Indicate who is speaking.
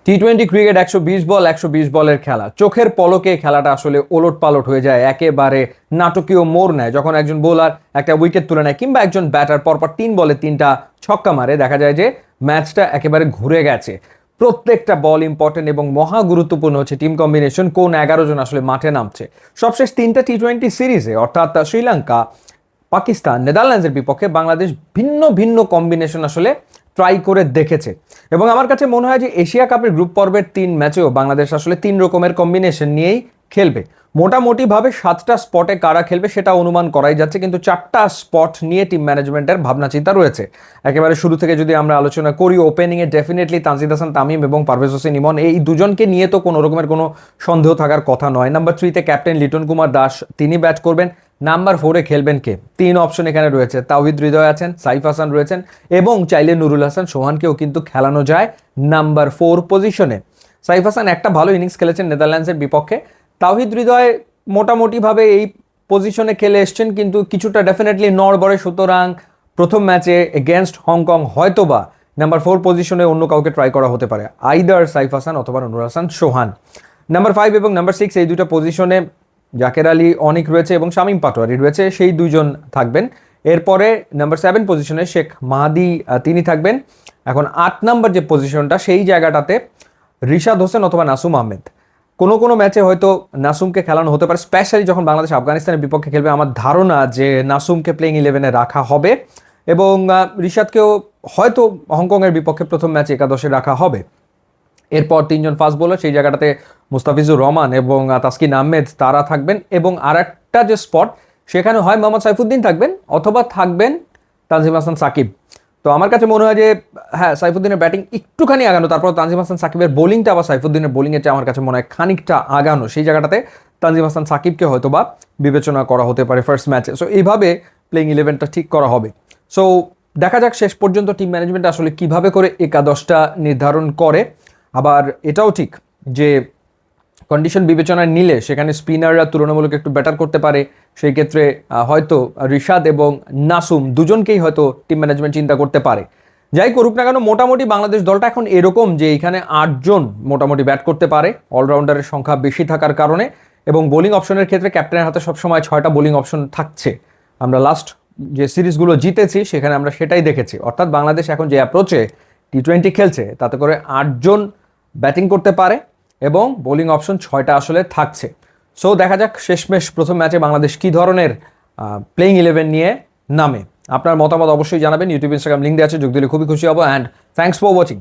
Speaker 1: টি-20 cricket 120 বলের খেলা। চোখের পলকে খেলাটা আসলে ওলট পালট হয়ে যায়, একেবারে নাটকীয় মোড় নেয় যখন একজন বোলার একটা উইকেট তুলে নেয় কিংবা একজন ব্যাটার পরপর 3 বলে 3টা ছক্কা মারে। দেখা যায় যে ম্যাচটা একেবারে ঘুরে গেছে। প্রত্যেকটা বল ইম্পর্টেন্ট এবং মহা গুরুত্বপূর্ণ হচ্ছে টিম কম্বিনেশন, কোন 11 জন আসলে মাঠে নামছে। সবশেষ 3টা টি-20 সিরিজে অর্থাৎ শ্রীলঙ্কা, পাকিস্তান, নেদারল্যান্ডসের বিপক্ষে বাংলাদেশ ভিন্ন ভিন্ন কম্বিনেশন আসলে ট্রাই করে দেখেছে এবং আমার কাছে মনে হয় যে এশিয়া কাপের গ্রুপ পর্বের 3 ম্যাচেও বাংলাদেশ আসলে 3 রকমের কম্বিনেশন নিয়েই খেলবে। মোটামুটিভাবে 7টা স্পটে কারা খেলবে সেটা অনুমান করাই যাচ্ছে, কিন্তু 4টা স্পট নিয়ে টিম ম্যানেজমেন্টের ভাবনা চিন্তা রয়েছে। একেবারে শুরু থেকে যদি আমরা আলোচনা করি, ওপেনিংয়ে ডেফিনেটলি তানজিদ হাসান তামিম এবং পারভেজ হোসেন ইমন, এই দুজনকে নিয়ে তো কোনো রকমের কোনো সন্দেহ থাকার কথা নয়। নাম্বার 3তে ক্যাপ্টেন লিটন কুমার দাস, তিনি ব্যাট করবেন। নাম্বার 4-এ খেলবেন কে? 3 অপশন এখানে রয়েছে। তাওহিদ হৃদয় আছেন, সাইফ হাসান রয়েছেন এবং চাইলে নুরুল হাসান সোহানকেও কিন্তু খেলানো যায় নাম্বার 4 পজিশনে। সাইফ হাসান একটা ভালো ইনিংস খেলেছেন নেদারল্যান্ডসের বিপক্ষে। তাওহিদ হৃদয় মোটামুটিভাবে এই পজিশনে খেলে এসছেন, কিন্তু কিছুটা ডেফিনেটলি নড়বড়ে। সুতরাং প্রথম ম্যাচে এগেনস্ট হংকং হয়তোবা নাম্বার 4 পজিশনে অন্য কাউকে ট্রাই করা হতে পারে, আইদার সাইফ হাসান অথবা নুরুল হাসান সোহান। নাম্বার 5 এবং নাম্বার 6 এই দুটো পজিশনে জাকের আলী অনিক রয়েছে এবং শামীম পাটোয়ারি রয়েছে, সেই দুইজন থাকবেন। এরপরে নাম্বার 7 পজিশনে শেখ মাহাদি তিনি থাকবেন। এখন 8 নাম্বার যে পজিশনটা, সেই জায়গাটাতে রিশাদ হোসেন অথবা নাসুম আহমেদ। কোনো কোনো ম্যাচে হয়তো নাসুমকে খেলানো হতে পারে, স্পেশালি যখন বাংলাদেশ আফগানিস্তানের বিপক্ষে খেলবে। আমার ধারণা যে নাসুমকে প্লেইং 11-এ রাখা হবে এবং রিশাদকেও হয়তো হংকংয়ের বিপক্ষে প্রথম ম্যাচে একাদশে রাখা হবে। এরপর 3 জন ফাস্ট বোলার, সেই জায়গাটাতে মুস্তাফিজুর রহমান এবং তাসকিন আহমেদ তারা থাকবেন। এবং আর একটা যে স্পট, সেখানে হয় মোহাম্মদ সাইফুদ্দিন থাকবেন অথবা থাকবেন তানজিম হাসান সাকিব। তো আমার কাছে মনে হয় যে হ্যাঁ, সাইফুদ্দিনের ব্যাটিং একটুখানি আগানো, তারপর তানজিম হাসান সাকিবের বোলিংটা আবার সাইফুদ্দিনের বোলিংয়ের চেয়ে আমার কাছে মনে হয় খানিকটা আগানো। সেই জায়গাটাতে তানজিম হাসান সাকিবকে হয়তোবা বিবেচনা করা হতে পারে ফার্স্ট ম্যাচে। সো এইভাবে প্লেইং 11টা ঠিক করা হবে। সো দেখা যাক শেষ পর্যন্ত টিম ম্যানেজমেন্ট আসলে কিভাবে করে একাদশটা নির্ধারণ করে। আবার এটাও ঠিক যে কন্ডিশন বিবেচনায় নিলে সেখানে স্পিনাররা তুলনামূলক একটু ব্যাটার করতে পারে। সেই ক্ষেত্রে হয়তো রিশাদ এবং নাসুম দুজনকেই হয়তো টিম ম্যানেজমেন্ট চিন্তা করতে পারে। যাই করুক না কেন, মোটামুটি বাংলাদেশ দলটা এখন এরকম যে এখানে 8 জন মোটামুটি ব্যাট করতে পারে, অলরাউন্ডারের সংখ্যা বেশি থাকার কারণে। এবং বোলিং অপশনের ক্ষেত্রে ক্যাপ্টেনের হাতে সবসময় 6টা বোলিং অপশন থাকছে। আমরা লাস্ট যে সিরিজগুলো জিতেছি সেখানে আমরা সেটাই দেখেছি। অর্থাৎ বাংলাদেশ এখন যে অ্যাপ্রোচে টি-20 খেলছে, তাতে করে 8 জন ব্যাটিং করতে পারে এবং বোলিং অপশন 6টা আসলে থাকছে। সো দেখা যাক শেষমেশ প্রথম ম্যাচে বাংলাদেশ কী ধরনের প্লেইং 11 নিয়ে নামে। আপনার মতামত অবশ্যই জানাবেন। ইউটিউব, ইনস্টাগ্রাম লিঙ্ক দেওয়া আছে, যোগ দিলে খুবই খুশি হব। And thanks for watching.